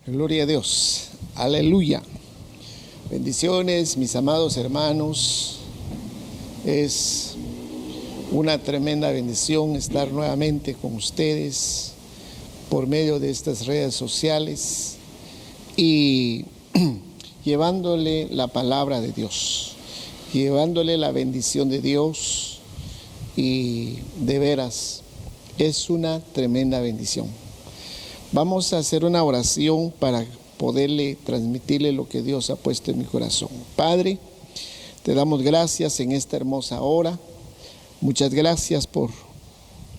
Gloria a Dios. Aleluya. Bendiciones, mis amados hermanos. Es una tremenda bendición estar nuevamente con ustedes por medio de estas redes sociales y llevándole la palabra de Dios, llevándole la bendición de Dios, y de veras es una tremenda bendición. Vamos a hacer una oración para poderle transmitirle lo que Dios ha puesto en mi corazón. Padre, te damos gracias en esta hermosa hora. Muchas gracias por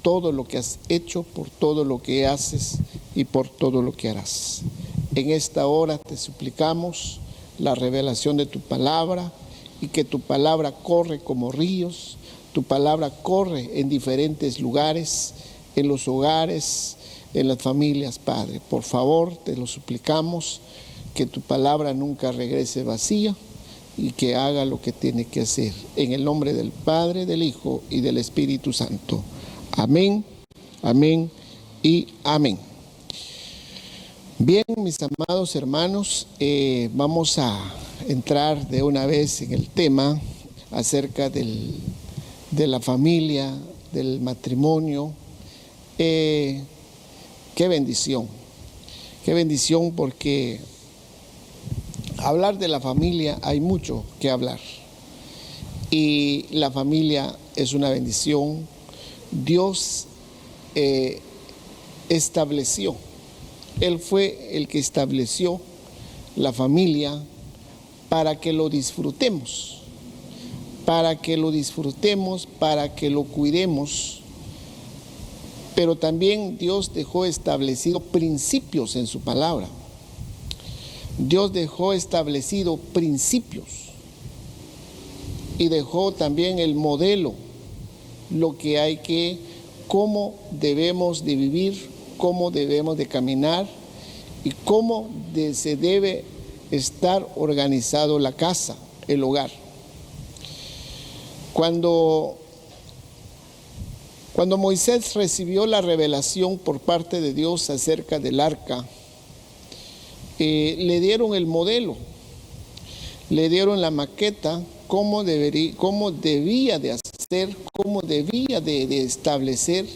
todo lo que has hecho, por todo lo que haces y por todo lo que harás. En esta hora te suplicamos la revelación de tu palabra y que tu palabra corre como ríos, tu palabra corre en diferentes lugares, en los hogares, en las familias, Padre. Por favor, te lo suplicamos, que tu palabra nunca regrese vacía y que haga lo que tiene que hacer. En el nombre del Padre, del Hijo y del Espíritu Santo. Amén, amén y amén. Bien, mis amados hermanos, vamos a entrar de una vez en el tema acerca de la familia, del matrimonio. Qué bendición, porque hablar de la familia hay mucho que hablar. Y la familia es una bendición. Dios estableció, Él fue el que estableció la familia para que lo disfrutemos, para que lo cuidemos. Pero también Dios dejó establecidos principios en su palabra. Dios dejó establecidos principios y dejó también el modelo, lo que hay que, cómo debemos de vivir, cómo debemos de caminar y cómo se debe estar organizado la casa, el hogar. Cuando Moisés recibió la revelación por parte de Dios acerca del arca, le dieron el modelo, le dieron la maqueta, cómo debía de hacer, cómo debía de establecer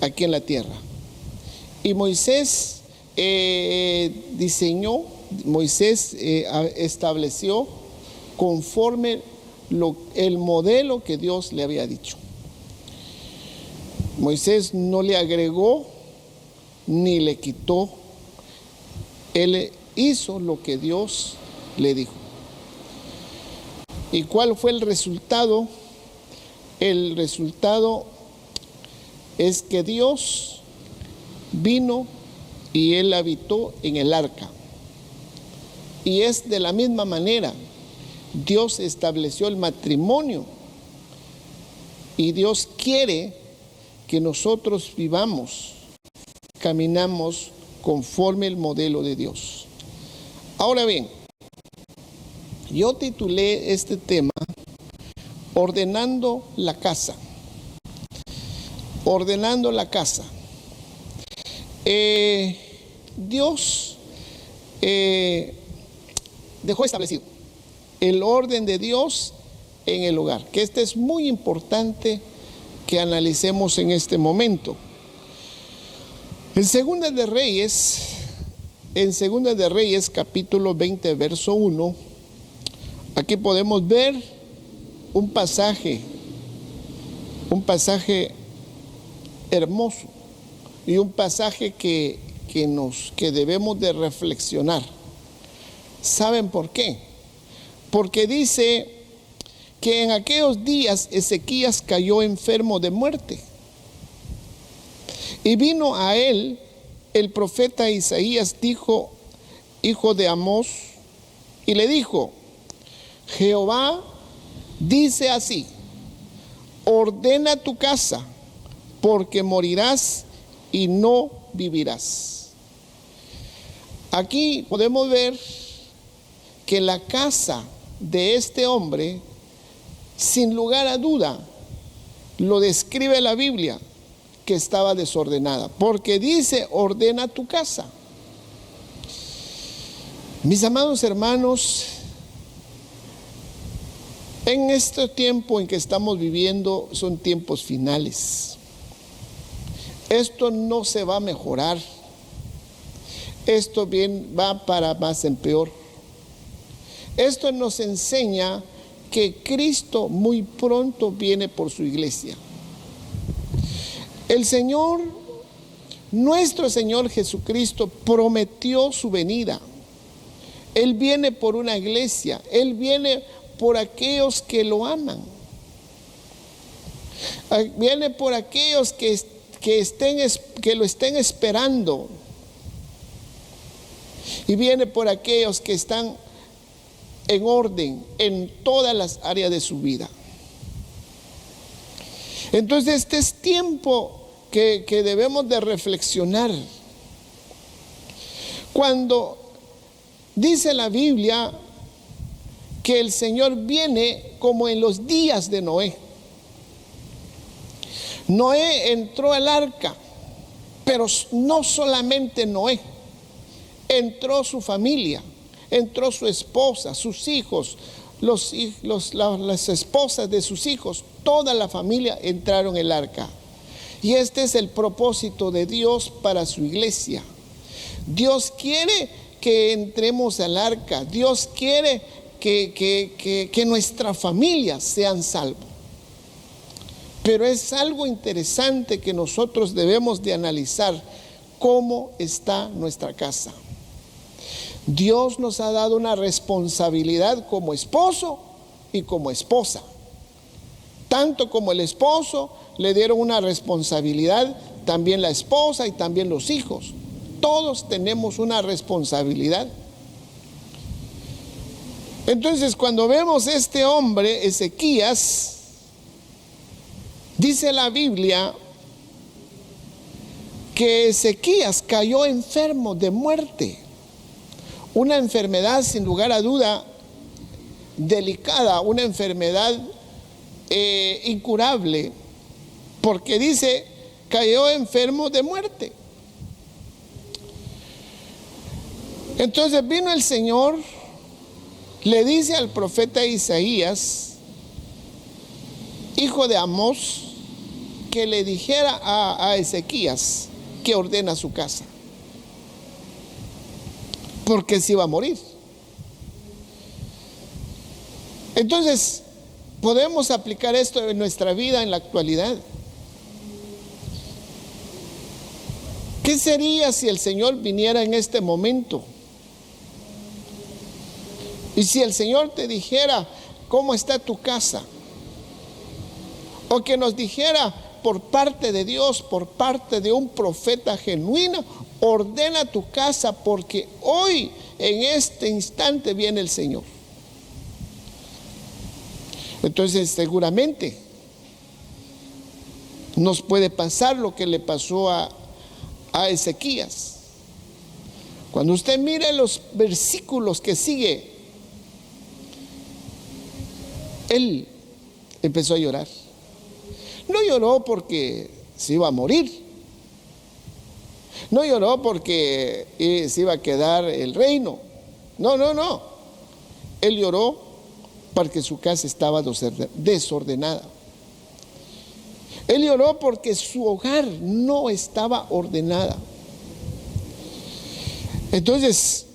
aquí en la tierra. Y Moisés estableció conforme el modelo que Dios le había dicho. Moisés no le agregó ni le quitó. Él hizo lo que Dios le dijo. ¿Y cuál fue el resultado? El resultado es que Dios vino y Él habitó en el arca. Y es de la misma manera. Dios estableció el matrimonio. Y Dios quiere que nosotros vivamos, caminamos conforme el modelo de Dios. Ahora bien, yo titulé este tema Ordenando la casa. Ordenando la casa. Dios dejó establecido el orden de Dios en el hogar, que este es muy importante que analicemos en este momento. En Segunda de Reyes capítulo 20 verso 1, aquí podemos ver un pasaje hermoso y un pasaje que debemos de reflexionar. ¿Saben por qué? Porque dice que en aquellos días Ezequías cayó enfermo de muerte. Y vino a él el profeta Isaías, hijo de Amós, y le dijo: Jehová dice así: ordena tu casa, porque morirás y no vivirás. Aquí podemos ver que la casa de este hombre, sin lugar a duda, lo describe la Biblia, que estaba desordenada, porque dice: ordena tu casa. Mis amados hermanos, en este tiempo en que estamos viviendo son tiempos finales. Esto no se va a mejorar. Esto bien va para más en peor. Esto nos enseña que Cristo muy pronto viene por su iglesia. El Señor, nuestro Señor Jesucristo, prometió su venida. Él viene por una iglesia. Él viene por aquellos que lo aman. Viene por aquellos que lo estén esperando. Y viene por aquellos que están en orden en todas las áreas de su vida. Entonces este es tiempo que debemos de reflexionar. Cuando dice la Biblia que el Señor viene como en los días de Noé. Noé entró al arca, pero no solamente Noé, entró su familia, entró su esposa, sus hijos, las esposas de sus hijos, toda la familia entraron en el arca. Y este es el propósito de Dios para su iglesia. Dios quiere que entremos al arca. Dios quiere que nuestras familias sean salvos. Pero es algo interesante que nosotros debemos de analizar cómo está nuestra casa. Dios nos ha dado una responsabilidad como esposo y como esposa. Tanto como el esposo le dieron una responsabilidad, también la esposa y también los hijos. Todos tenemos una responsabilidad. Entonces, cuando vemos este hombre, Ezequías, dice la Biblia que Ezequías cayó enfermo de muerte. Una enfermedad sin lugar a duda delicada, una enfermedad incurable, porque dice, cayó enfermo de muerte. Entonces vino el Señor, le dice al profeta Isaías, hijo de Amós, que le dijera a Ezequías que ordena su casa, porque se iba a morir. Entonces, podemos aplicar esto en nuestra vida en la actualidad. ¿Qué sería si el Señor viniera en este momento? Y si el Señor te dijera, ¿cómo está tu casa? O que nos dijera por parte de Dios, por parte de un profeta genuino, ordena tu casa porque hoy, en este instante, viene el Señor. Entonces, seguramente nos puede pasar lo que le pasó a Ezequías. Cuando usted mire los versículos que sigue, él empezó a llorar. No lloró porque se iba a morir. No lloró porque se iba a quedar el reino. No. Él lloró porque su casa estaba desordenada. Él lloró porque su hogar no estaba ordenada. Entonces,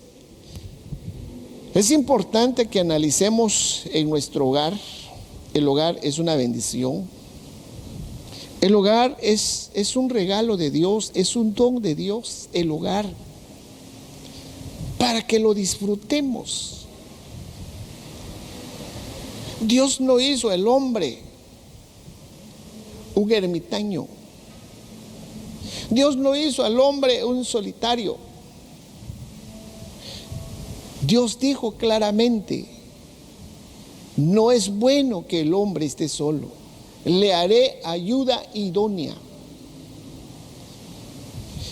es importante que analicemos en nuestro hogar. El hogar es una bendición. El hogar es un regalo de Dios, es un don de Dios, el hogar, para que lo disfrutemos. Dios no hizo el hombre un ermitaño. Dios no hizo al hombre un solitario. Dios dijo claramente, no es bueno que el hombre esté solo, le haré ayuda idónea.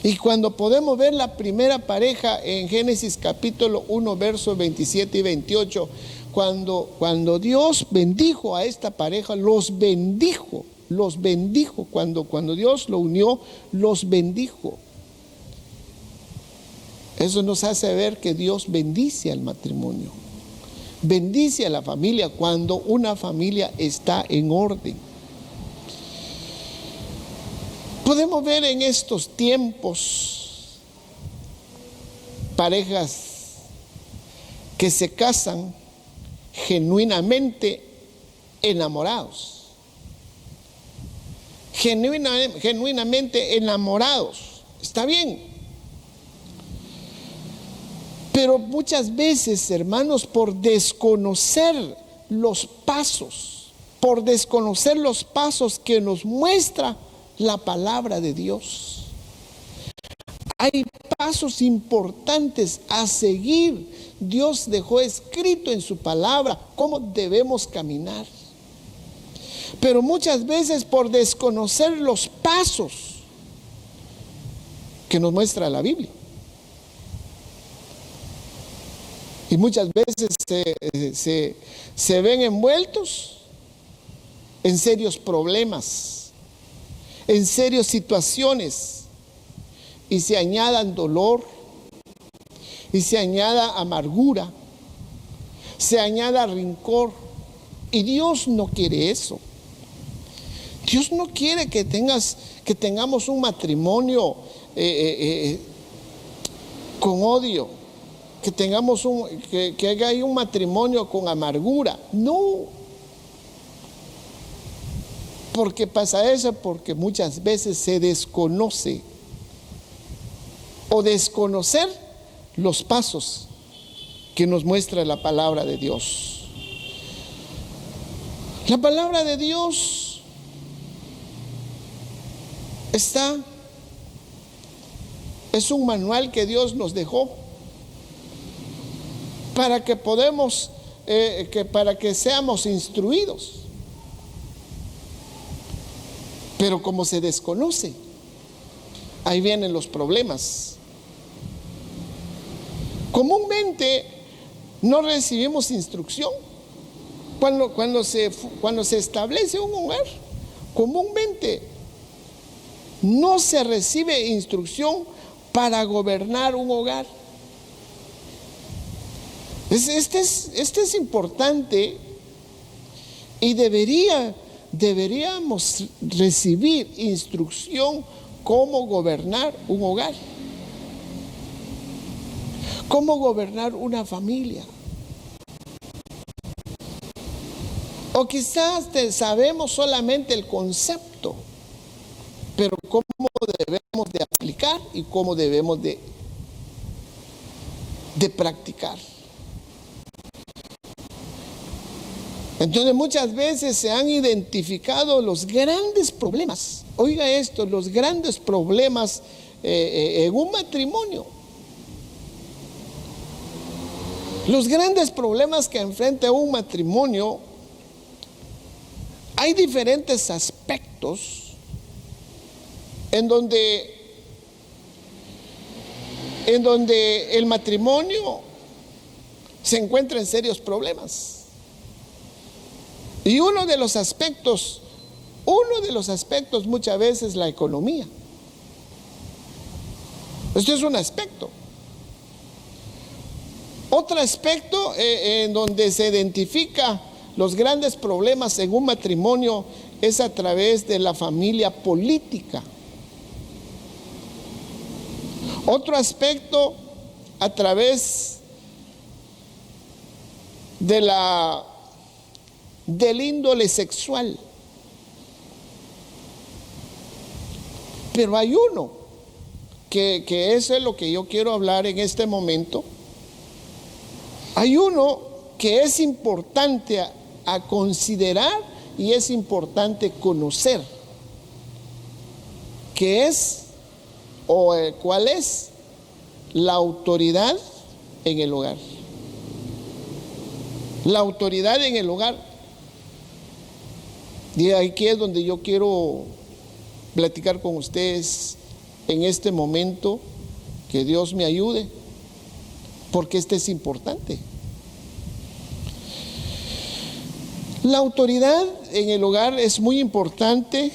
Y cuando podemos ver la primera pareja en Génesis capítulo 1, versos 27 y 28, cuando Dios bendijo a esta pareja, los bendijo, cuando Dios lo unió, los bendijo. Eso nos hace ver que Dios bendice al matrimonio, bendice a la familia cuando una familia está en orden. Podemos ver en estos tiempos parejas que se casan genuinamente enamorados. Genuinamente enamorados. Está bien. Pero muchas veces, hermanos, por desconocer los pasos que nos muestra la palabra de Dios, hay pasos importantes a seguir. Dios dejó escrito en su palabra cómo debemos caminar. Pero muchas veces por desconocer los pasos que nos muestra la Biblia. Y muchas veces se ven envueltos en serios problemas, en serias situaciones, y se añadan dolor, y se añada amargura, se añada rencor. Y Dios no quiere eso. Dios no quiere que tengamos un matrimonio con odio, que haya un matrimonio con amargura. No. ¿Por qué pasa eso? Porque muchas veces se desconoce o desconocer los pasos que nos muestra la palabra de Dios. La palabra de Dios es un manual que Dios nos dejó para que para que seamos instruidos. Pero como se desconoce, ahí vienen los problemas. Comúnmente no recibimos instrucción. Cuando se establece un hogar, comúnmente no se recibe instrucción para gobernar un hogar. Este es importante y deberíamos recibir instrucción cómo gobernar un hogar, cómo gobernar una familia. O quizás sabemos solamente el concepto, pero cómo debemos de aplicar y cómo debemos de practicar. Entonces muchas veces se han identificado los grandes problemas. Oiga esto, los grandes problemas en un matrimonio. Los grandes problemas que enfrenta un matrimonio, hay diferentes aspectos en donde el matrimonio se encuentra en serios problemas. Y uno de los aspectos muchas veces la economía. Esto es un aspecto. Otro aspecto en donde se identifica los grandes problemas en un matrimonio es a través de la familia política. Otro aspecto a través del índole sexual. Pero hay uno que eso es lo que yo quiero hablar en este momento. Hay uno que es importante a considerar y es importante conocer, que es cuál es la autoridad en el hogar. La autoridad en el hogar. Y aquí es donde yo quiero platicar con ustedes en este momento, que Dios me ayude, porque este es importante. La autoridad en el hogar es muy importante.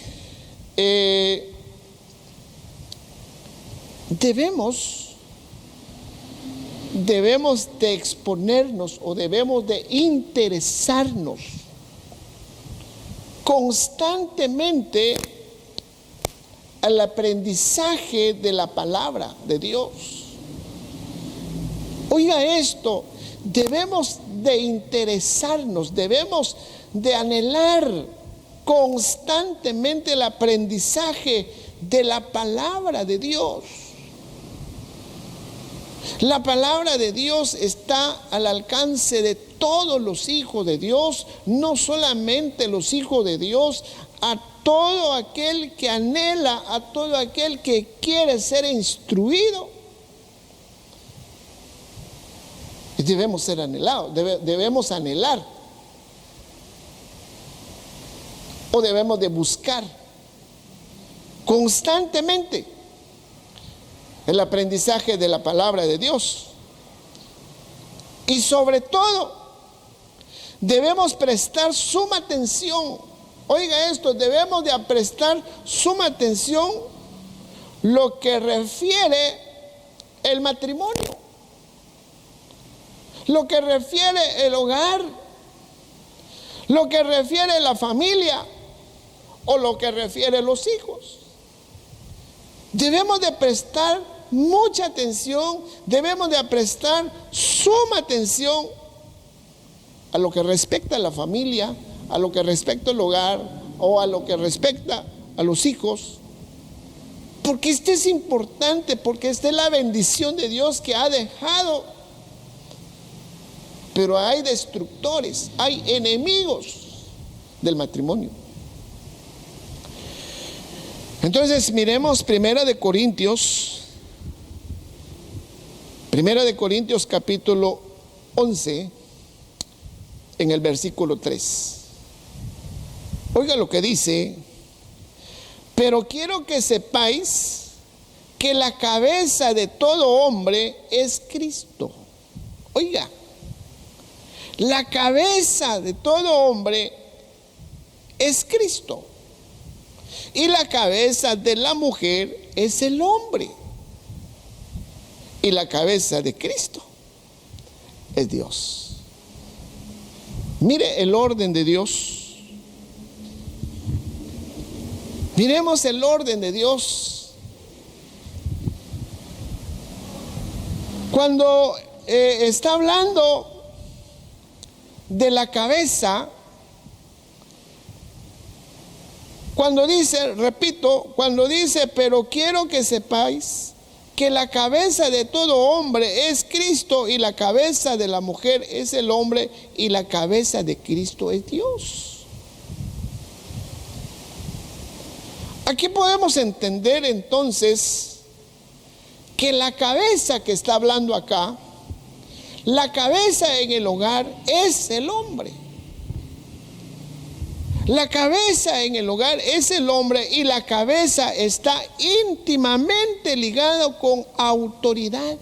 Debemos debemos de exponernos o debemos de interesarnos constantemente al aprendizaje de la palabra de Dios. Oiga esto, debemos de interesarnos, debemos de anhelar constantemente el aprendizaje de la palabra de Dios. La palabra de Dios está al alcance de todos los hijos de Dios, no solamente los hijos de Dios, a todo aquel que anhela, a todo aquel que quiere ser instruido. Y debemos ser anhelados, debemos anhelar, o debemos de buscar constantemente el aprendizaje de la palabra de Dios. Y sobre todo, debemos prestar suma atención. Oiga esto, debemos de prestar suma atención lo que refiere el matrimonio, lo que refiere el hogar, lo que refiere la familia o lo que refiere los hijos. Debemos de prestar mucha atención, debemos de prestar suma atención a lo que respecta a la familia, a lo que respecta al hogar o a lo que respecta a los hijos, porque esto es importante, porque esta es la bendición de Dios que ha dejado. Pero hay destructores, hay enemigos del matrimonio. Entonces miremos Primera de Corintios capítulo 11 en el versículo 3. Oiga lo que dice: pero quiero que sepáis que la cabeza de todo hombre es Cristo. Oiga, la cabeza de todo hombre es Cristo. Y la cabeza de la mujer es el hombre. Y la cabeza de Cristo es Dios. Mire el orden de Dios. Miremos el orden de Dios. Cuando está hablando de la cabeza, cuando dice, repito, cuando dice, pero quiero que sepáis que la cabeza de todo hombre es Cristo y la cabeza de la mujer es el hombre y la cabeza de Cristo es Dios. Aquí podemos entender entonces que la cabeza que está hablando acá, la cabeza en el hogar es el hombre. La cabeza en el hogar es el hombre y la cabeza está íntimamente ligada con autoridad.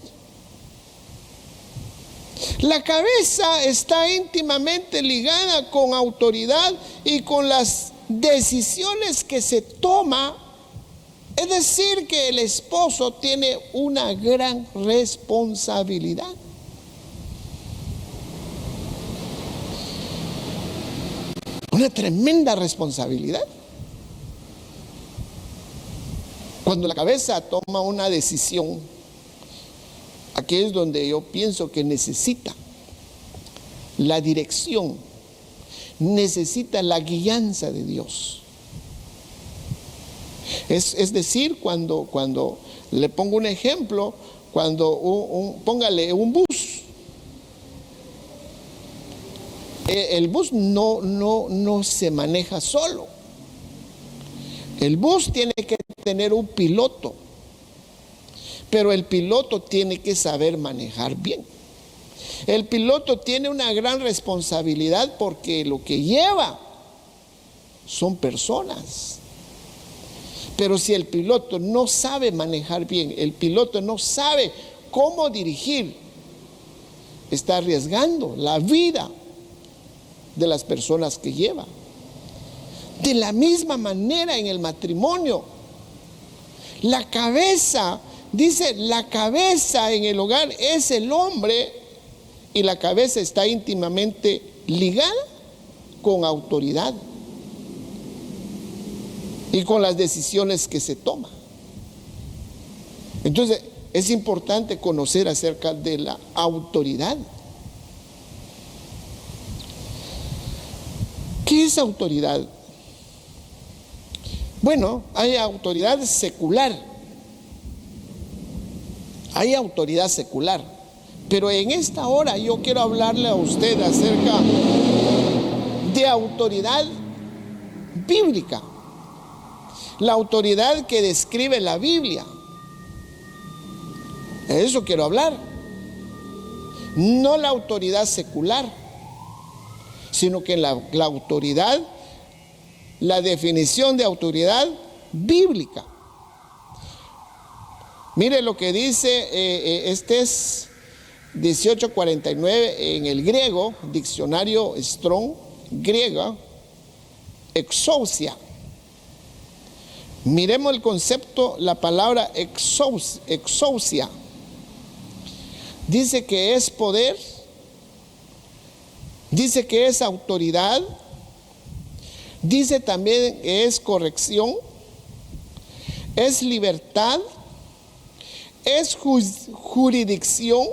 La cabeza está íntimamente ligada con autoridad y con las decisiones que se toma. Es decir, que el esposo tiene una gran responsabilidad. Una tremenda responsabilidad. Cuando la cabeza toma una decisión, aquí es donde yo pienso que necesita la dirección, necesita la guianza de Dios. Es decir, cuando le pongo un ejemplo, póngale un bus. El bus no se maneja solo. El bus tiene que tener un piloto, pero el piloto tiene que saber manejar bien. El piloto tiene una gran responsabilidad porque lo que lleva son personas. Pero si el piloto no sabe manejar bien, el piloto no sabe cómo dirigir, está arriesgando la vida de las personas que lleva. De la misma manera en el matrimonio, la cabeza Dice, la cabeza en el hogar es el hombre, y la cabeza está íntimamente ligada con autoridad y con las decisiones que se toman. Entonces, es importante conocer acerca de la autoridad. ¿Qué es autoridad? Bueno, hay autoridad secular. Hay autoridad secular. Pero en esta hora yo quiero hablarle a usted acerca de autoridad bíblica. La autoridad que describe la Biblia. De eso quiero hablar. No la autoridad secular, sino que la autoridad, la definición de autoridad bíblica. Mire lo que dice, este es 1849 en el griego, diccionario Strong, griega, exousia. Miremos el concepto, la palabra exousia. Dice que es poder, dice que es autoridad, dice también que es corrección, es libertad, es jurisdicción,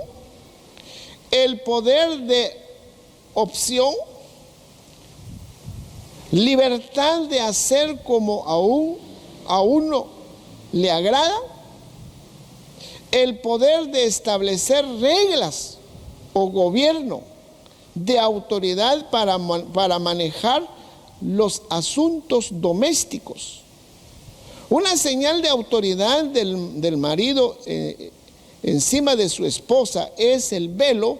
el poder de opción, libertad de hacer como a uno le agrada, el poder de establecer reglas o gobierno de autoridad para manejar los asuntos domésticos. Una señal de autoridad del marido encima de su esposa es el velo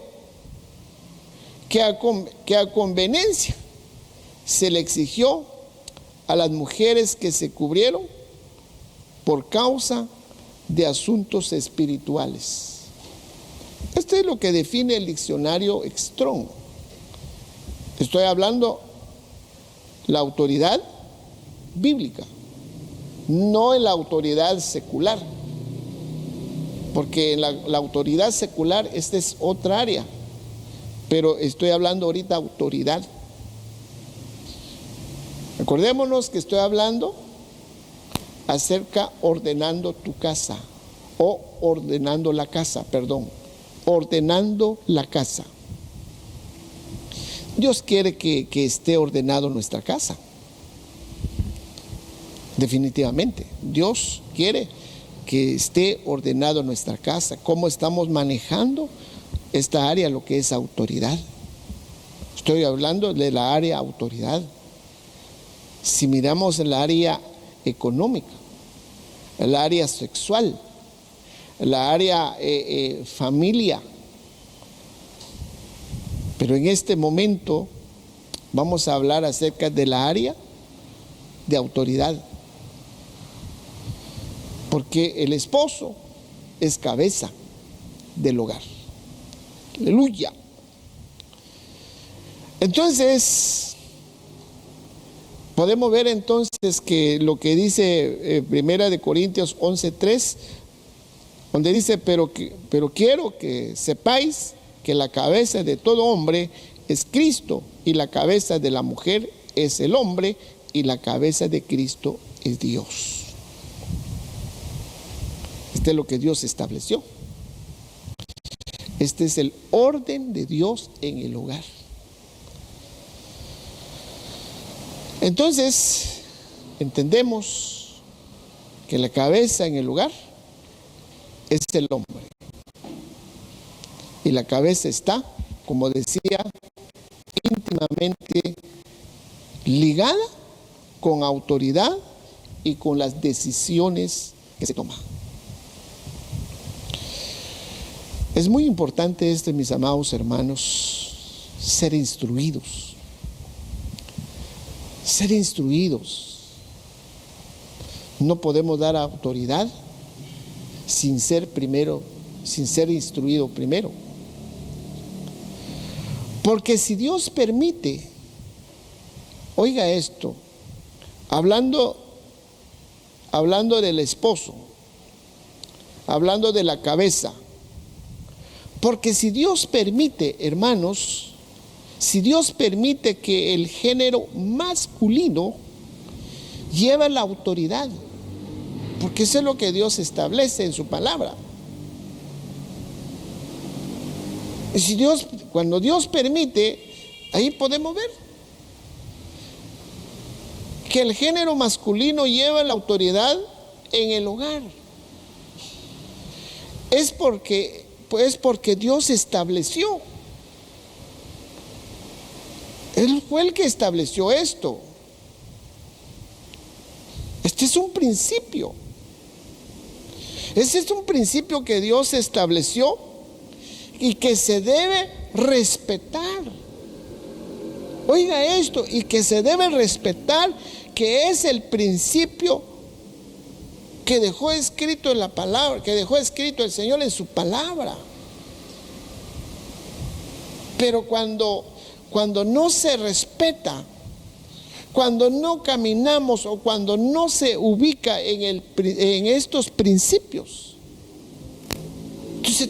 que a conveniencia se le exigió a las mujeres que se cubrieron por causa de asuntos espirituales. Esto es lo que define el diccionario Strong. Estoy hablando la autoridad bíblica, no la autoridad secular, porque la autoridad secular, esta es otra área, pero estoy hablando ahorita autoridad. Recordémonos que estoy hablando acerca ordenando tu casa, o ordenando la casa, perdón, ordenando la casa. Dios quiere que esté ordenado nuestra casa. Definitivamente, Dios quiere que esté ordenado nuestra casa. ¿Cómo estamos manejando esta área, lo que es autoridad? Estoy hablando de la área autoridad. Si miramos el área económica, el área sexual, la área familia. Pero en este momento vamos a hablar acerca de la área de autoridad. Porque el esposo es cabeza del hogar. Aleluya. Entonces, podemos ver entonces que lo que dice Primera de Corintios 11:3, donde dice, pero quiero que sepáis que la cabeza de todo hombre es Cristo, y la cabeza de la mujer es el hombre, y la cabeza de Cristo es Dios. Este es lo que Dios estableció. Este es el orden de Dios en el hogar. Entonces, entendemos que la cabeza en el hogar es el hombre. Y la cabeza está, como decía, íntimamente ligada con autoridad y con las decisiones que se toman. Es muy importante esto, mis amados hermanos, ser instruidos. Ser instruidos. No podemos dar autoridad sin ser instruido primero. Porque si Dios permite, oiga esto, hablando del esposo, hablando de la cabeza. Porque si Dios permite, hermanos, si Dios permite que el género masculino lleve la autoridad, porque eso es lo que Dios establece en su palabra. Y si Dios, cuando Dios permite, ahí podemos ver que el género masculino lleva la autoridad en el hogar. Es porque Dios estableció. Él fue el que estableció esto. Este es un principio. Ese es un principio que Dios estableció y que se debe respetar. Oiga esto, y que se debe respetar, que es el principio que dejó escrito en la palabra, que dejó escrito el Señor en su palabra. Pero cuando no se respeta, cuando no caminamos o cuando no se ubica en estos principios, entonces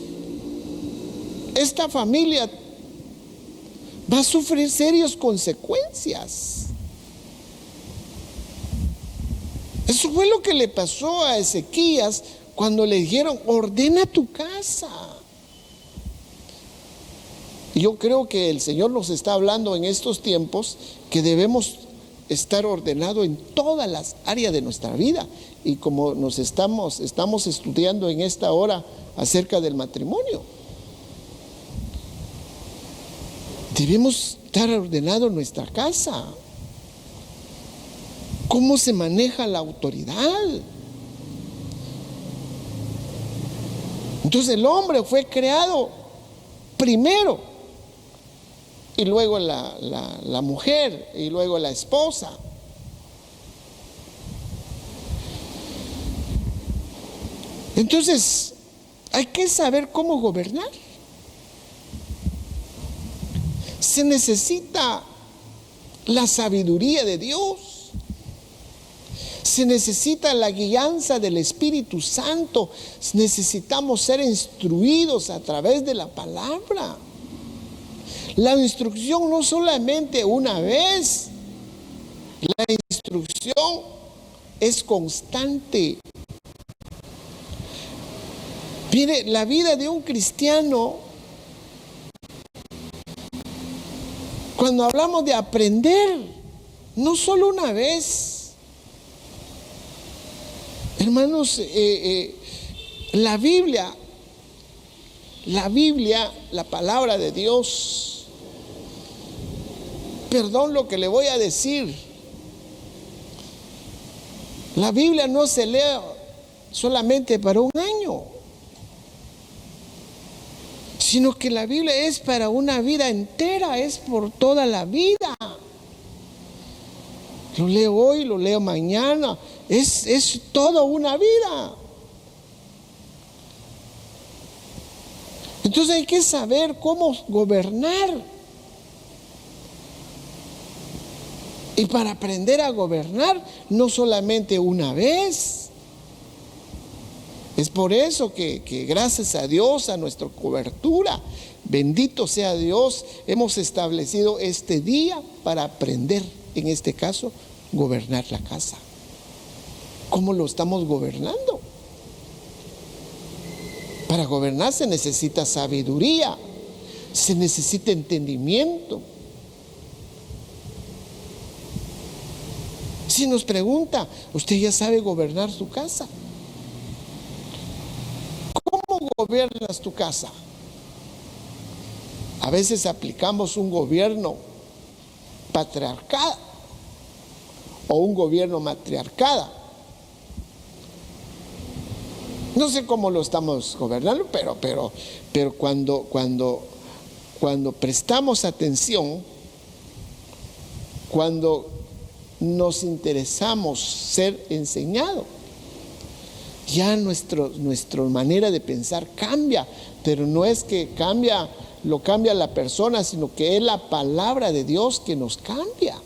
esta familia va a sufrir serias consecuencias. Eso fue lo que le pasó a Ezequías cuando le dijeron: ordena tu casa. Yo creo que el Señor nos está hablando en estos tiempos que debemos estar ordenados en todas las áreas de nuestra vida. Y como estamos estudiando en esta hora acerca del matrimonio, debemos estar ordenados en nuestra casa. ¿Cómo se maneja la autoridad? Entonces el hombre fue creado primero, y luego la mujer, y luego la esposa. Entonces hay que saber cómo gobernar. Se necesita la sabiduría de Dios. Se necesita la guianza del Espíritu Santo. Necesitamos ser instruidos a través de la palabra. La instrucción no solamente una vez, la instrucción es constante. Mire, la vida de un cristiano, cuando hablamos de aprender, no solo una vez. Hermanos, la Biblia, la palabra de Dios, perdón lo que le voy a decir, la Biblia no se lee solamente para un año, sino que la Biblia es para una vida entera, es por toda la vida. Lo leo hoy, lo leo mañana, es toda una vida. Entonces hay que saber cómo gobernar. Y para aprender a gobernar, no solamente una vez. Es por eso que gracias a Dios, a nuestra cobertura, bendito sea Dios, hemos establecido este día para aprender, en este caso, gobernar la casa. ¿Cómo lo estamos gobernando? Para gobernar se necesita sabiduría, se necesita entendimiento. Si nos pregunta, ¿usted ya sabe gobernar su casa? ¿Cómo gobiernas tu casa? A veces aplicamos un gobierno patriarcal o un gobierno matriarcada. No sé cómo lo estamos gobernando, pero cuando prestamos atención, cuando nos interesamos ser enseñados, ya nuestra manera de pensar cambia, pero no es que lo cambia la persona, sino que es la palabra de Dios que nos cambia.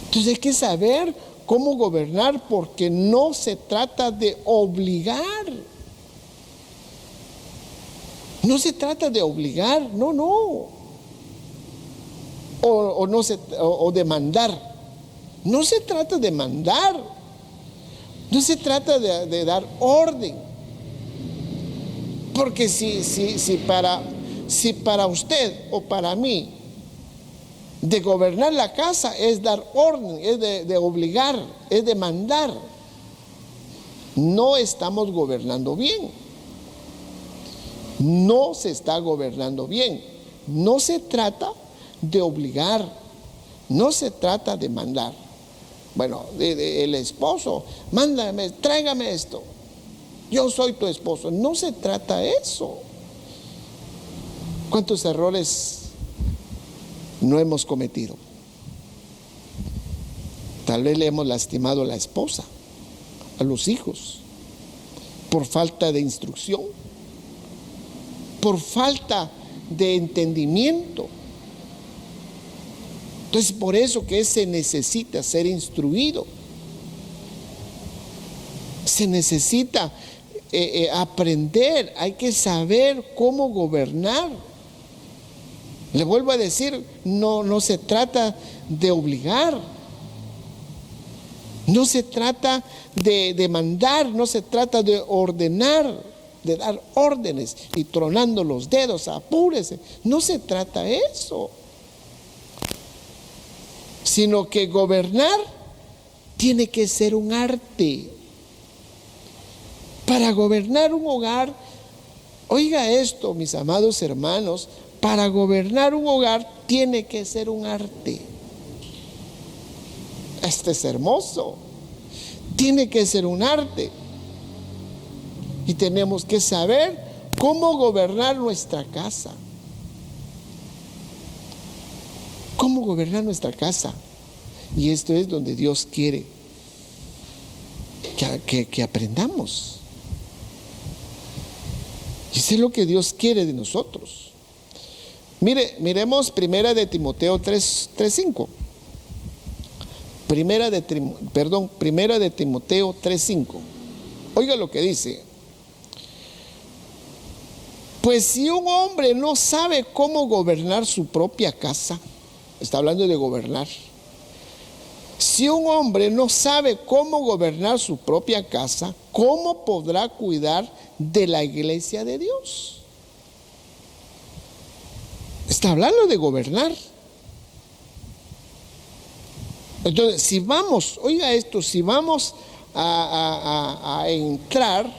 Entonces hay que saber cómo gobernar, porque no se trata de obligar. No se trata de obligar, no. O de mandar. No se trata de mandar. No se trata de dar orden. Porque si para usted o para mí de gobernar la casa es dar orden, es de obligar, es de mandar, no estamos gobernando bien. No se está gobernando bien. No se trata de obligar, no se trata de mandar. Bueno, el esposo, mándame, tráigame esto, yo soy tu esposo. No se trata de eso. ¿Cuántos errores no hemos cometido? Tal vez le hemos lastimado a la esposa, a los hijos, por falta de instrucción, por falta de entendimiento. Entonces, por eso que se necesita ser instruido. Se necesita aprender, hay que saber cómo gobernar. Le vuelvo a decir, no se trata de obligar, no se trata de mandar, no se trata de ordenar, de dar órdenes y tronando los dedos, apúrese. No se trata de eso, sino que gobernar tiene que ser un arte. Para gobernar un hogar, oiga esto, mis amados hermanos, para gobernar un hogar tiene que ser un arte. Este es hermoso. Tiene que ser un arte. Y tenemos que saber cómo gobernar nuestra casa. ¿Cómo gobernar nuestra casa? Y esto es donde Dios quiere que aprendamos. Y eso es lo que Dios quiere de nosotros. Miremos Primera de Timoteo 3:5. Primera de Timoteo 3:5. Oiga lo que dice. Pues si un hombre no sabe cómo gobernar su propia casa, está hablando de gobernar. Si un hombre no sabe cómo gobernar su propia casa, ¿cómo podrá cuidar de la iglesia de Dios? Está hablando de gobernar. Entonces, si vamos, oiga esto, si vamos a entrar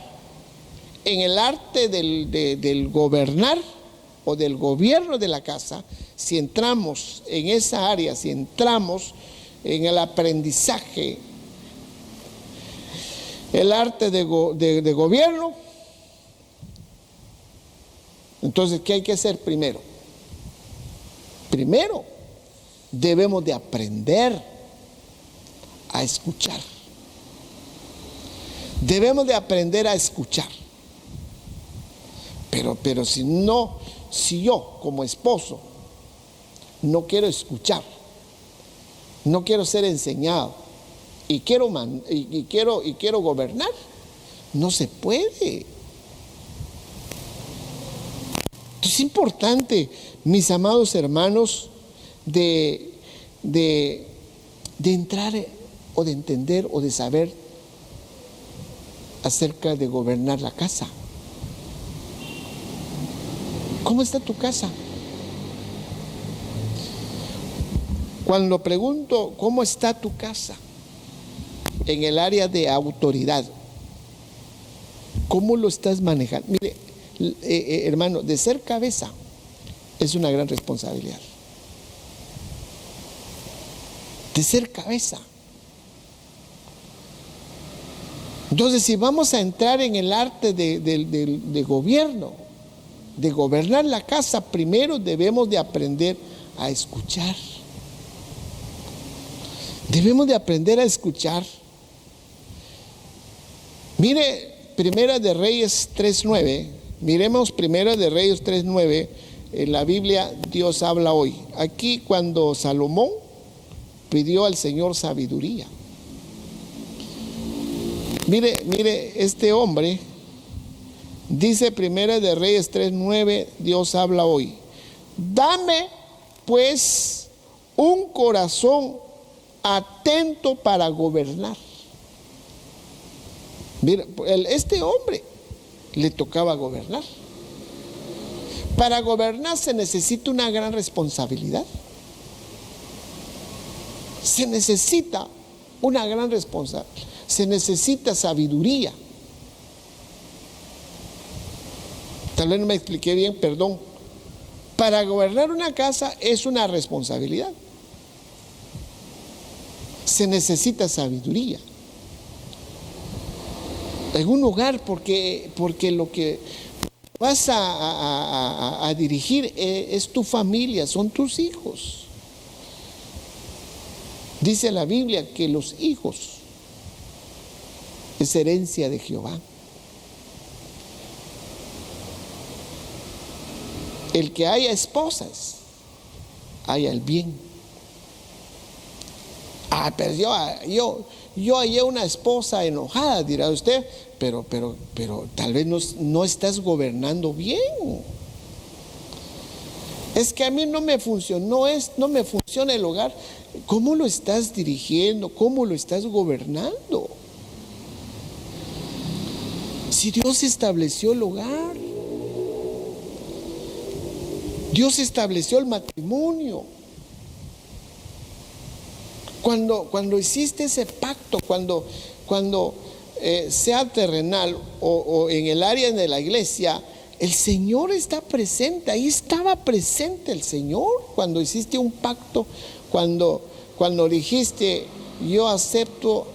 en el arte del gobernar o del gobierno de la casa, si entramos en esa área, si entramos en el aprendizaje, el arte de gobierno, entonces, ¿qué hay que hacer primero? Primero, debemos de aprender a escuchar. Debemos de aprender a escuchar. Pero si yo como esposo no quiero escuchar, no quiero ser enseñado y quiero gobernar, no se puede. Entonces es importante, mis amados hermanos, de entrar o de entender o de saber acerca de gobernar la casa. ¿Cómo está tu casa? Cuando pregunto cómo está tu casa en el área de autoridad, ¿cómo lo estás manejando? Mire, hermano, de ser cabeza es una gran responsabilidad. De ser cabeza. Entonces, si vamos a entrar en el arte de gobierno, de gobernar la casa, primero debemos de aprender a escuchar. Debemos de aprender a escuchar. Mire, Primera de Reyes 3:9. Miremos Primera de Reyes 3:9. En la Biblia Dios habla hoy. Aquí cuando Salomón pidió al Señor sabiduría. Mire, este hombre, dice Primera de Reyes 3:9, Dios habla hoy. Dame pues un corazón atento para gobernar. Mira, este hombre le tocaba gobernar. Para gobernar se necesita una gran responsabilidad. Se necesita una gran responsabilidad. Se necesita sabiduría. Tal vez no me expliqué bien, perdón. Para gobernar una casa es una responsabilidad. Se necesita sabiduría en un hogar, porque lo que vas a dirigir es tu familia, son tus hijos. Dice la Biblia que los hijos es herencia de Jehová. El que haya esposas, haya el bien. Pero yo hallé una esposa enojada, dirá usted, pero tal vez no estás gobernando bien. Es que a mí no me funcionó, no me funciona el hogar. ¿Cómo lo estás dirigiendo? ¿Cómo lo estás gobernando? Si Dios estableció el hogar, Dios estableció el matrimonio. Cuando hiciste ese pacto, cuando sea terrenal o en el área de la iglesia, el Señor está presente. Ahí estaba presente el Señor cuando hiciste un pacto, cuando dijiste: yo acepto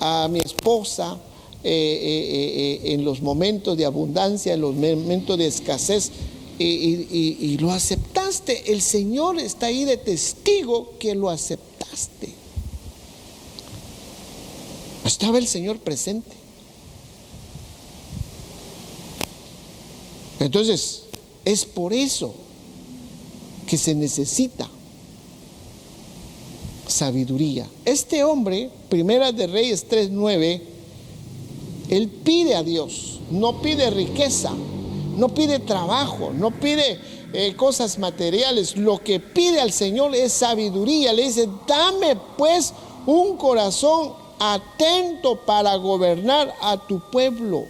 a mi esposa en los momentos de abundancia, en los momentos de escasez, y lo aceptaste. El Señor está ahí de testigo que lo aceptaste. Estaba el Señor presente. Entonces, es por eso que se necesita sabiduría. Este hombre, Primera de Reyes 3:9, él pide a Dios, no pide riqueza, no pide trabajo, no pide cosas materiales. Lo que pide al Señor es sabiduría. Le dice: dame pues un corazón atento para gobernar a tu pueblo.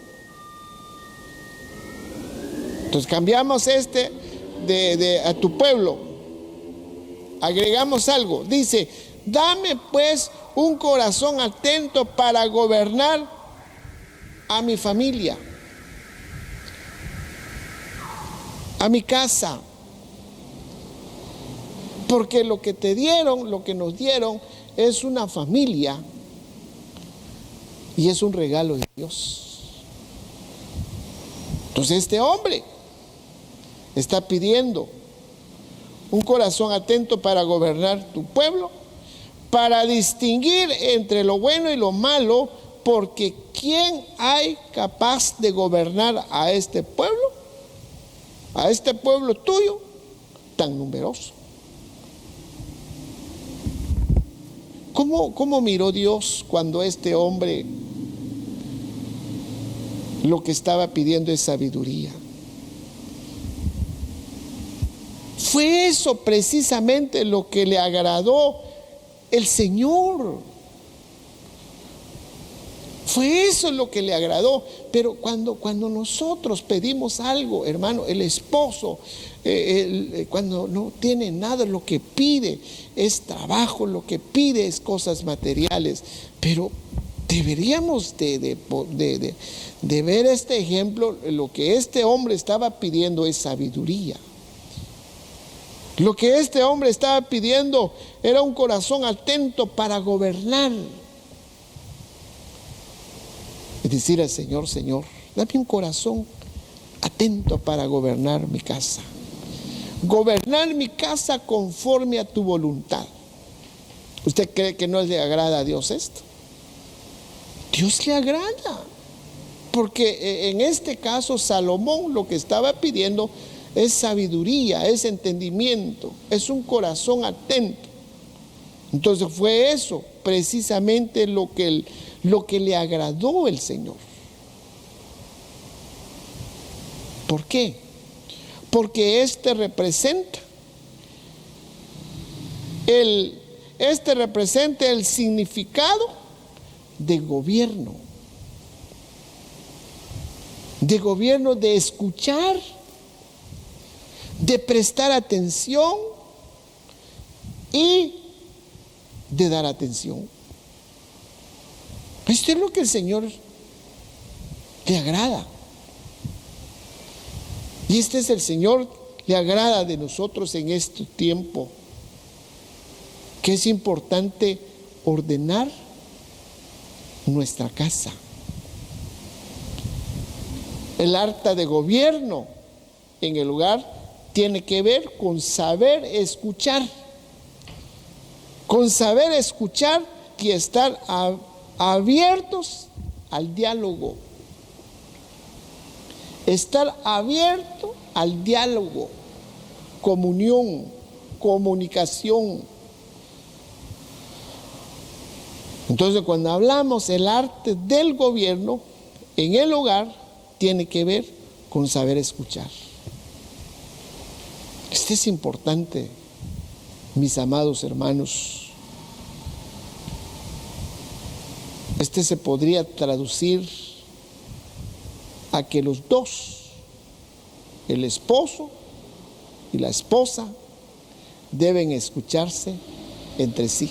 Entonces cambiamos de a tu pueblo, agregamos algo. Dice: dame pues un corazón atento para gobernar a mi familia, a mi casa. Porque lo que te dieron, lo que nos dieron, es una familia y es un regalo de Dios. Entonces este hombre está pidiendo un corazón atento para gobernar tu pueblo, para distinguir entre lo bueno y lo malo, porque ¿quién hay capaz de gobernar a este pueblo tuyo tan numeroso? ¿Cómo miró Dios cuando este hombre lo que estaba pidiendo es sabiduría? Fue eso precisamente lo que le agradó el Señor. Fue eso lo que le agradó. Pero cuando nosotros pedimos algo, hermano, el esposo, cuando no tiene nada, lo que pide es trabajo, lo que pide es cosas materiales. Pero deberíamos de ver este ejemplo. Lo que este hombre estaba pidiendo es sabiduría. Lo que este hombre estaba pidiendo era un corazón atento para gobernar. Es decir al Señor: Señor, dame un corazón atento para gobernar mi casa. Gobernar mi casa conforme a tu voluntad. ¿Usted cree que no le agrada a Dios esto? Dios le agrada. Porque en este caso Salomón lo que estaba pidiendo es sabiduría, es entendimiento, es un corazón atento. Entonces fue eso precisamente lo que lo que le agradó el Señor. ¿Por qué? Porque representa el significado de gobierno, de escuchar, de prestar atención y de dar atención. Esto es lo que el Señor le agrada. Y este es el Señor, le agrada de nosotros en este tiempo, que es importante ordenar nuestra casa. El arte de gobierno en el hogar tiene que ver con saber escuchar. Con saber escuchar y estar abiertos al diálogo. Estar abierto al diálogo, comunión, comunicación. Entonces, cuando hablamos el arte del gobierno en el hogar, tiene que ver con saber escuchar. Esto es importante, mis amados hermanos. Este se podría traducir a que los dos, el esposo y la esposa, deben escucharse entre sí.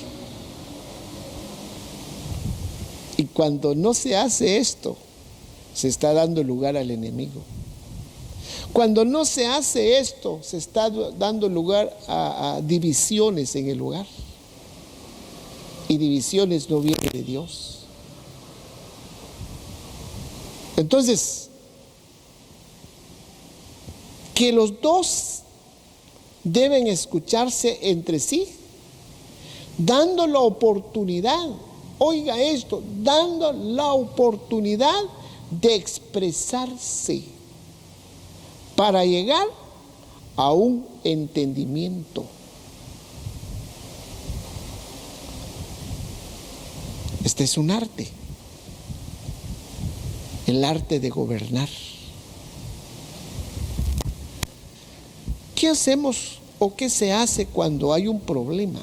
Y cuando no se hace esto, se está dando lugar al enemigo. Cuando no se hace esto, se está dando lugar a divisiones en el hogar. Y divisiones no vienen de Dios. Entonces, que los dos deben escucharse entre sí, dando la oportunidad, oiga esto, dando la oportunidad de expresarse para llegar a un entendimiento. Este es un arte, el arte de gobernar. ¿Qué hacemos o qué se hace cuando hay un problema?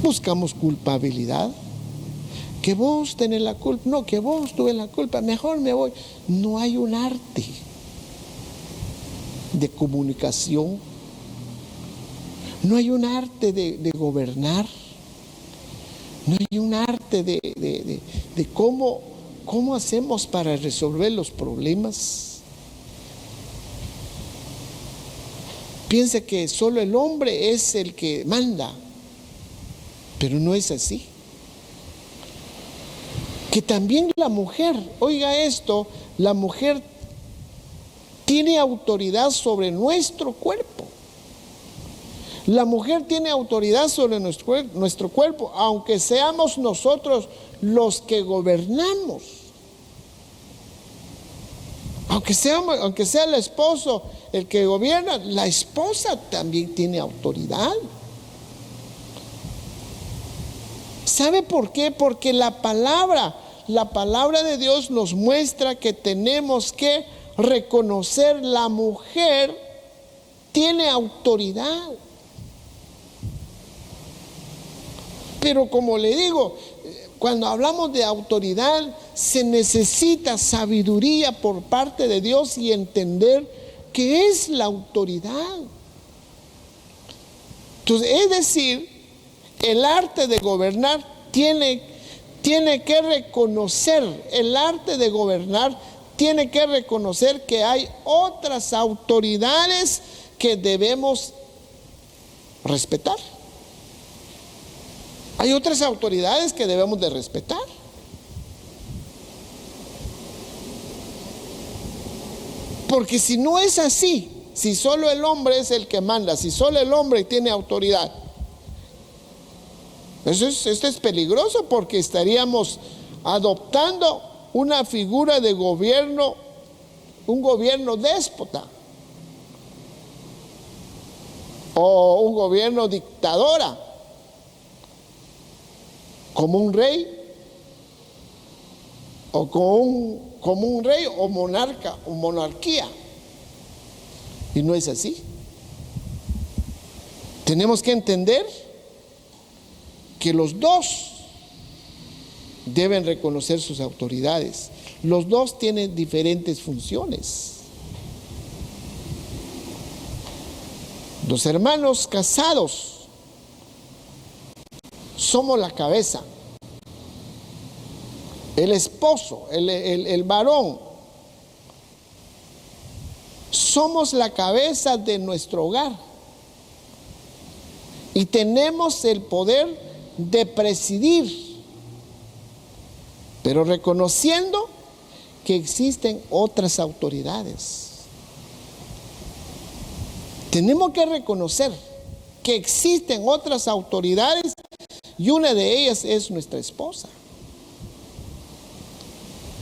Buscamos culpabilidad. Que vos tenés la culpa, no, que vos tuve la culpa, mejor me voy. No hay un arte de comunicación, no hay un arte de gobernar, no hay un arte de cómo hacemos para resolver los problemas. Piensa que solo el hombre es el que manda, pero no es así. Que también la mujer, oiga esto, la mujer tiene autoridad sobre nuestro cuerpo. La mujer tiene autoridad sobre nuestro cuerpo, aunque seamos nosotros los que gobernamos. Aunque sea el esposo el que gobierna, la esposa también tiene autoridad. ¿Sabe por qué? Porque la palabra de Dios nos muestra que tenemos que reconocer la mujer tiene autoridad. Pero como le digo, cuando hablamos de autoridad, se necesita sabiduría por parte de Dios y entender qué es la autoridad. Entonces, es decir, el arte de gobernar tiene que reconocer, el arte de gobernar tiene que reconocer que hay otras autoridades que debemos respetar. Hay otras autoridades que debemos de respetar. Porque si no es así, si solo el hombre es el que manda, si solo el hombre tiene autoridad, esto es peligroso, porque estaríamos adoptando una figura de gobierno, un gobierno déspota o un gobierno dictadora. como un rey, o como un rey o monarca o monarquía. Y no es así. Tenemos que entender que los dos deben reconocer sus autoridades. Los dos tienen diferentes funciones. Los hermanos casados somos la cabeza. El esposo, el varón, somos la cabeza de nuestro hogar y tenemos el poder de presidir, pero reconociendo que existen otras autoridades. Tenemos que reconocer que existen otras autoridades y una de ellas es nuestra esposa.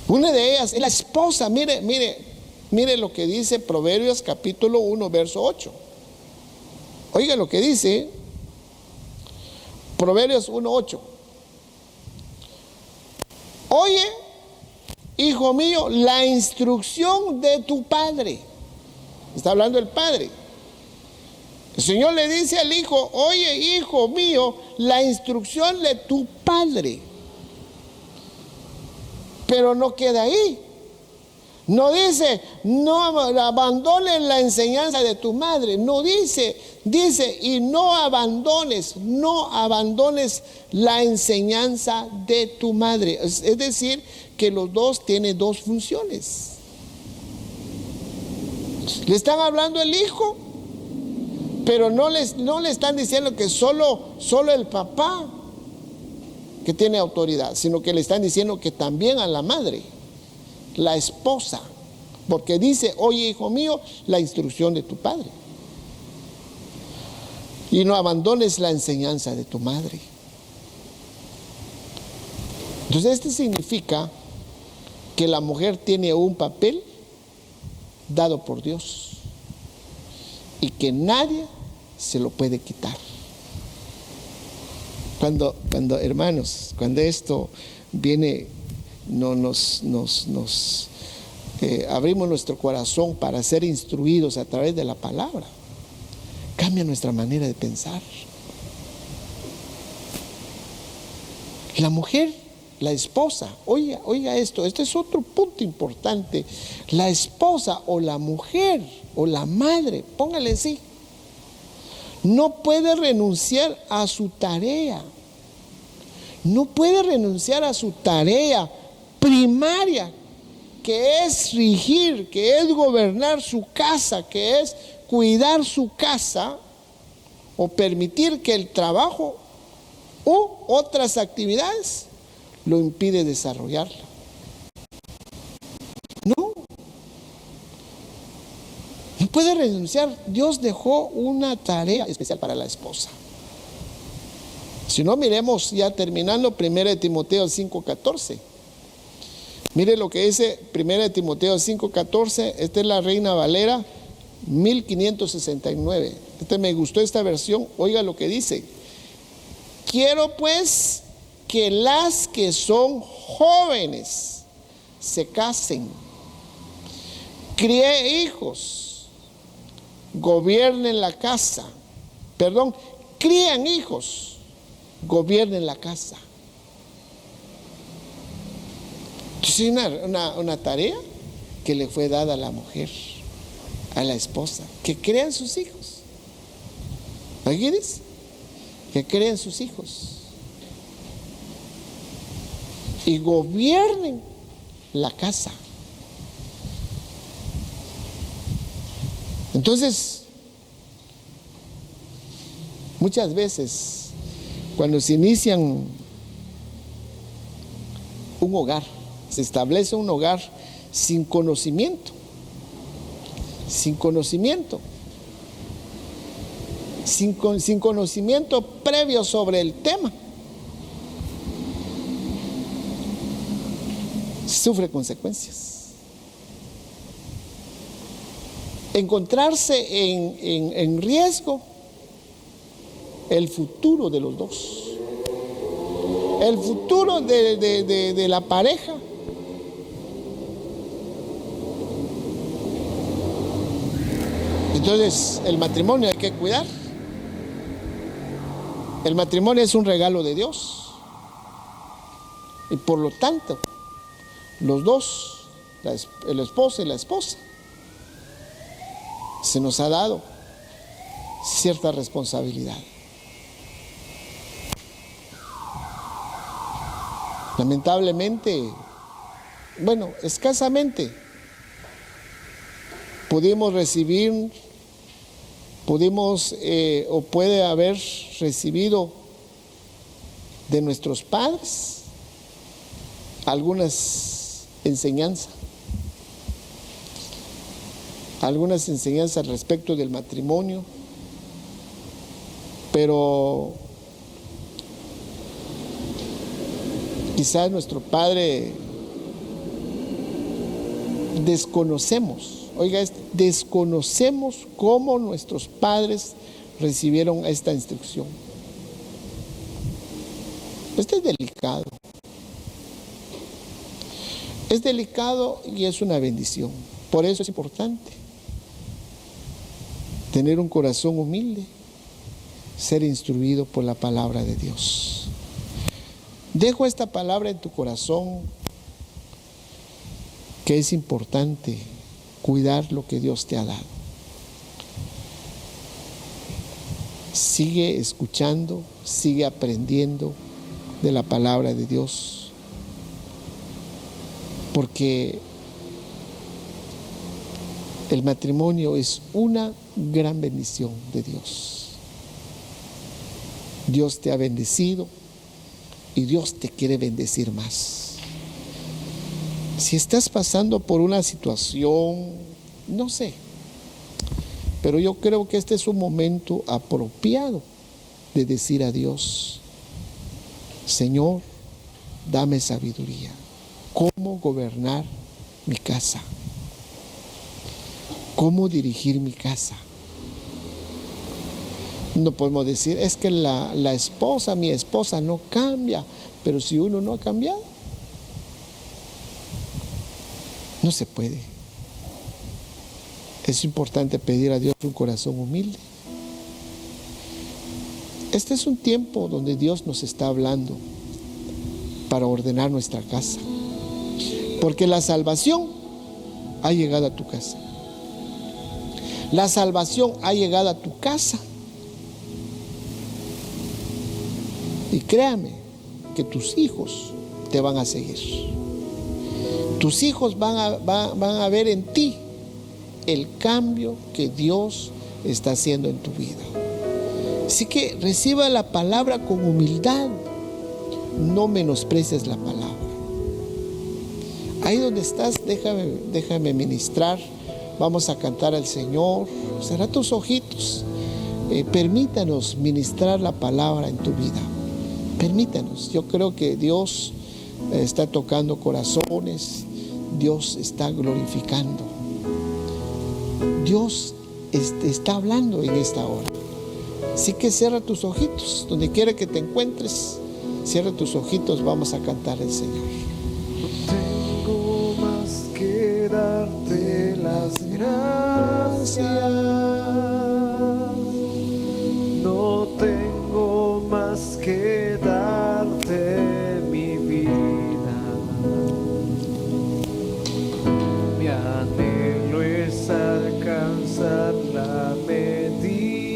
Una de ellas es la esposa. Mire lo que dice Proverbios capítulo 1, verso 8. Oiga lo que dice Proverbios 1, 8. Oye, hijo mío, la instrucción de tu padre. Está hablando el padre. El Señor le dice al hijo: oye, hijo mío, la instrucción de tu padre. Pero no queda ahí. No dice, no abandones la enseñanza de tu madre. No dice, y no abandones la enseñanza de tu madre. Es decir, que los dos tienen dos funciones. Le están hablando el hijo, pero no le están diciendo que solo el papá que tiene autoridad, sino que le están diciendo que también a la madre, la esposa, porque dice: oye, hijo mío, la instrucción de tu padre, y no abandones la enseñanza de tu madre. Entonces, esto significa que la mujer tiene un papel dado por Dios y que nadie se lo puede quitar. Cuando hermanos, cuando esto viene, abrimos nuestro corazón para ser instruidos a través de la palabra, cambia nuestra manera de pensar. La mujer, la esposa, oiga esto es otro punto importante. La esposa o la mujer o la madre, póngale así, no puede renunciar a su tarea. No puede renunciar a su tarea primaria, que es regir, que es gobernar su casa, que es cuidar su casa, o permitir que el trabajo u otras actividades lo impide desarrollarla. No puede renunciar. Dios dejó una tarea especial para la esposa. Si no, miremos ya terminando 1 Timoteo 5:14. Mire lo que dice 1 Timoteo 5:14. Esta es la Reina Valera 1569. Me gustó esta versión. Oiga lo que dice: quiero pues que las que son jóvenes se casen, críen hijos, gobiernen la casa. Crían hijos, gobiernen la casa. Entonces, una tarea que le fue dada a la mujer, a la esposa, que crean sus hijos. ¿Imagínense? Que creen sus hijos y gobiernen la casa. Entonces, muchas veces cuando se inician un hogar, se establece un hogar sin conocimiento, sin conocimiento previo sobre el tema, sufre consecuencias. Encontrarse en riesgo el futuro de los dos. el futuro de la pareja. Entonces, el matrimonio hay que cuidar. El matrimonio es un regalo de Dios. Y por lo tanto, los dos, el esposo y la esposa, se nos ha dado cierta responsabilidad. Lamentablemente, bueno, escasamente pudimos recibir, o puede haber recibido de nuestros padres algunas enseñanzas respecto del matrimonio, pero quizás nuestro padre desconocemos cómo nuestros padres recibieron esta instrucción. Esto es delicado. Es delicado y es una bendición. Por eso es importante tener un corazón humilde, ser instruido por la palabra de Dios. Dejo esta palabra en tu corazón, que es importante cuidar lo que Dios te ha dado. Sigue escuchando, sigue aprendiendo de la palabra de Dios, porque el matrimonio es una gran bendición de Dios. Dios te ha bendecido y Dios te quiere bendecir más. Si estás pasando por una situación, no sé, pero yo creo que este es un momento apropiado de decir a Dios: Señor, dame sabiduría. ¿Cómo gobernar mi casa? ¿Cómo dirigir mi casa? No podemos decir, es que mi esposa no cambia, pero si uno no ha cambiado, no se puede. Es importante pedir a Dios un corazón humilde. Este es un tiempo donde Dios nos está hablando para ordenar nuestra casa, porque la salvación ha llegado a tu casa. La salvación ha llegado a tu casa. Y créame que tus hijos te van a seguir. Tus hijos van a ver en ti el cambio que Dios está haciendo en tu vida. Así que reciba la palabra con humildad. No menosprecies la palabra. Ahí donde estás, déjame ministrar. Vamos a cantar al Señor. Cerra tus ojitos. Permítanos ministrar la palabra en tu vida. Permítanos. Yo creo que Dios está tocando corazones. Dios está glorificando. Dios está hablando en esta hora. Así que cierra tus ojitos. Donde quiera que te encuentres, cierra tus ojitos. Vamos a cantar al Señor. Tengo más que darte las gracias. No tengo más que darte mi vida. Mi anhelo es alcanzar la medida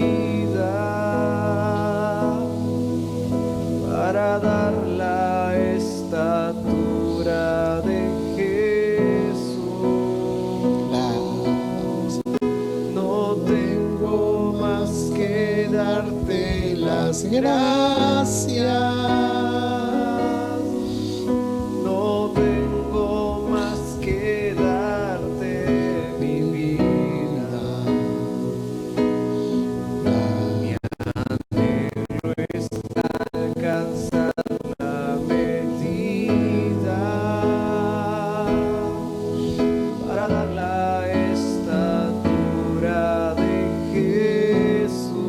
para dar la estatura de Jesús. No tengo más que darte las gracias. No tengo más que darte mi vida. Mi anhelo es alcanzar la medida para dar la estatura de Jesús.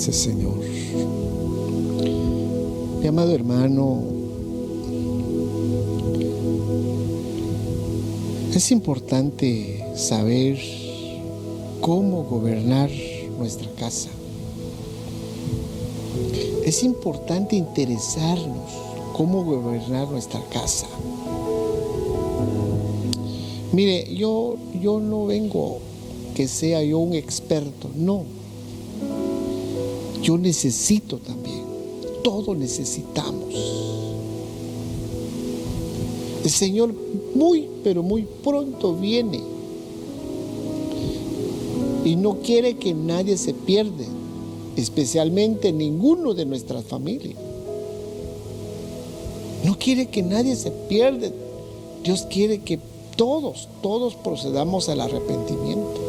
Gracias, Señor. Mi amado hermano, es importante saber cómo gobernar nuestra casa. Es importante interesarnos cómo gobernar nuestra casa. Mire, yo no vengo que sea yo un experto, no. Yo necesito también, todos necesitamos. El Señor pero muy pronto viene y no quiere que nadie se pierda, especialmente ninguno de nuestras familias. No quiere que nadie se pierda. Dios quiere que todos procedamos al arrepentimiento.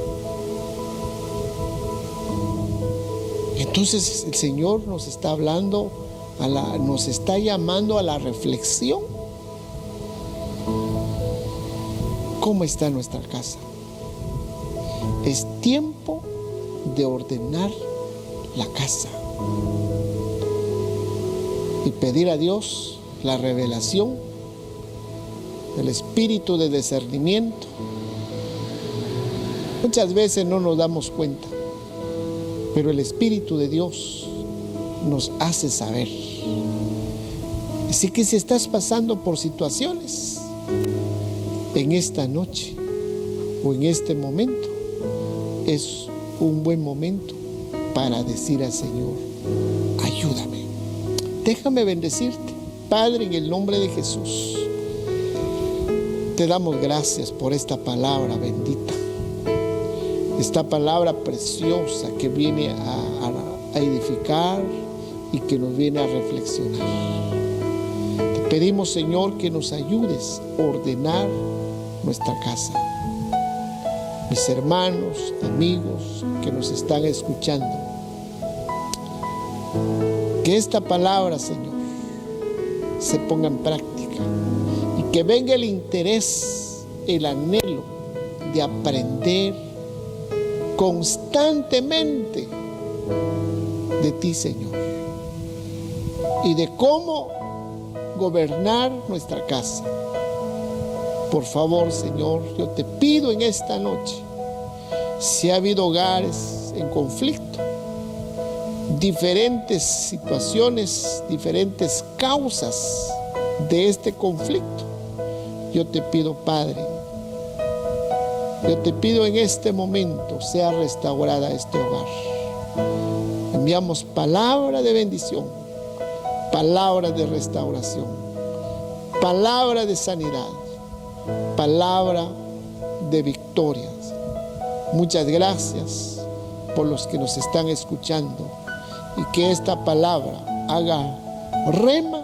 Entonces el Señor nos está hablando, nos está llamando a la reflexión. ¿Cómo está nuestra casa? Es tiempo de ordenar la casa y pedir a Dios la revelación del espíritu de discernimiento. Muchas veces no nos damos cuenta, pero el Espíritu de Dios nos hace saber. Así que si estás pasando por situaciones en esta noche o en este momento, es un buen momento para decir al Señor: ayúdame, déjame bendecirte. Padre, en el nombre de Jesús, te damos gracias por esta palabra bendita, esta palabra preciosa que viene a edificar y que nos viene a reflexionar. Te pedimos, Señor, que nos ayudes a ordenar nuestra casa. Mis hermanos, amigos que nos están escuchando, que esta palabra, Señor, se ponga en práctica y que venga el interés, el anhelo de aprender constantemente de ti, Señor, y de cómo gobernar nuestra casa. Por favor, Señor, yo te pido en esta noche, si ha habido hogares en conflicto, diferentes situaciones, diferentes causas de este conflicto, yo te pido, Padre, yo te pido en este momento sea restaurada este hogar. Enviamos palabra de bendición, palabra de restauración, palabra de sanidad, palabra de victorias. Muchas gracias por los que nos están escuchando y que esta palabra haga rema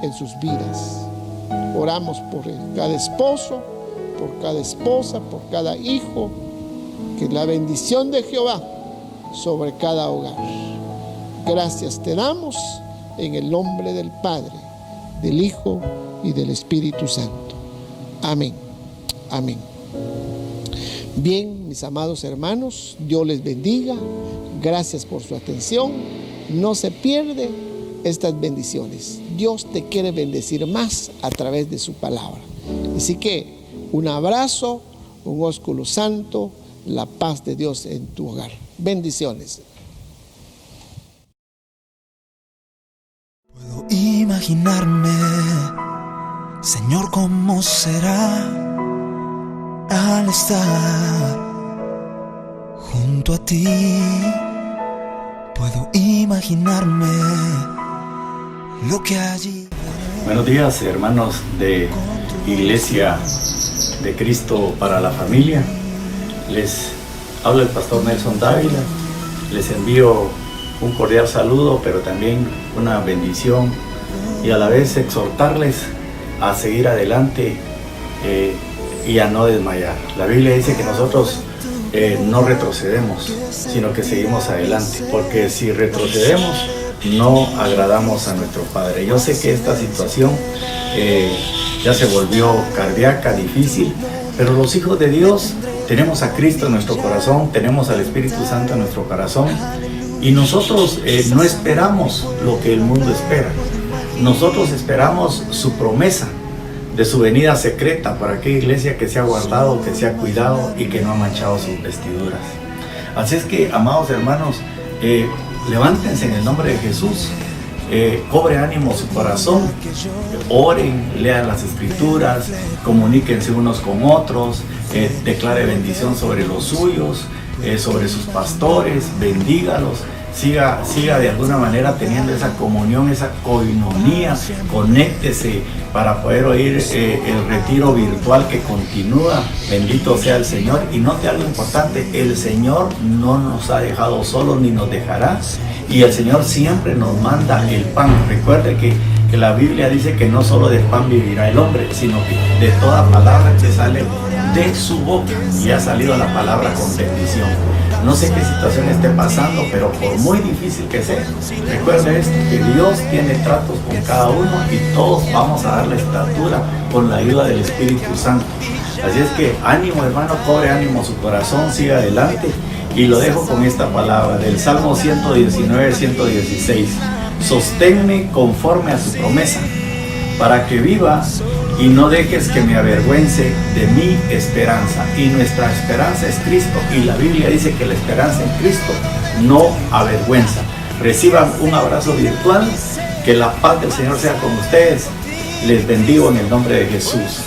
en sus vidas. Oramos por cada esposo, por cada esposa, por cada hijo, que la bendición de Jehová sobre cada hogar. Gracias te damos en el nombre del Padre, del Hijo y del Espíritu Santo. Amén. Amén. Bien, mis amados hermanos, Dios les bendiga. Gracias por su atención. No se pierden estas bendiciones. Dios te quiere bendecir más a través de su palabra. Así que un abrazo, un ósculo santo, la paz de Dios en tu hogar. Bendiciones. Puedo imaginarme, Señor, cómo será al estar junto a ti. Puedo imaginarme lo que allí. Buenos días, hermanos de Iglesia de Cristo para la Familia. Les habla el pastor Nelson Dávila. Les envío un cordial saludo, pero también una bendición y a la vez exhortarles a seguir adelante y a no desmayar. La Biblia dice que nosotros no retrocedemos, sino que seguimos adelante, porque si retrocedemos no agradamos a nuestro Padre. Yo sé que esta situación ya se volvió cardíaca, difícil, pero los hijos de Dios tenemos a Cristo en nuestro corazón, tenemos al Espíritu Santo en nuestro corazón Y nosotros no esperamos lo que el mundo espera. Nosotros esperamos su promesa de su venida secreta para aquella iglesia que se ha guardado, que se ha cuidado y que no ha manchado sus vestiduras. Así es que, amados hermanos, levántense en el nombre de Jesús. Cobre ánimo su corazón, oren, lean las escrituras, comuníquense unos con otros, declare bendición sobre los suyos, sobre sus pastores, bendígalos, siga de alguna manera teniendo esa comunión, esa coinonía, conéctese para poder oír el retiro virtual que continúa. Bendito sea el Señor. Y note algo importante: el Señor no nos ha dejado solos ni nos dejará, y el Señor siempre nos manda el pan. Recuerde que la Biblia dice que no solo de pan vivirá el hombre, sino que de toda palabra que sale de su boca. Y ha salido la palabra con bendición. No sé qué situación esté pasando, pero por muy difícil que sea, recuerde esto, que Dios tiene tratos con cada uno y todos vamos a dar la estatura con la ayuda del Espíritu Santo. Así es que ánimo, hermano, cobre ánimo su corazón, siga adelante. Y lo dejo con esta palabra del Salmo 119, 116. Sosténme conforme a tu promesa, para que viva y no dejes que me avergüence de mi esperanza. Y nuestra esperanza es Cristo, y la Biblia dice que la esperanza en Cristo no avergüenza. Reciban un abrazo virtual, que la paz del Señor sea con ustedes. Les bendigo en el nombre de Jesús.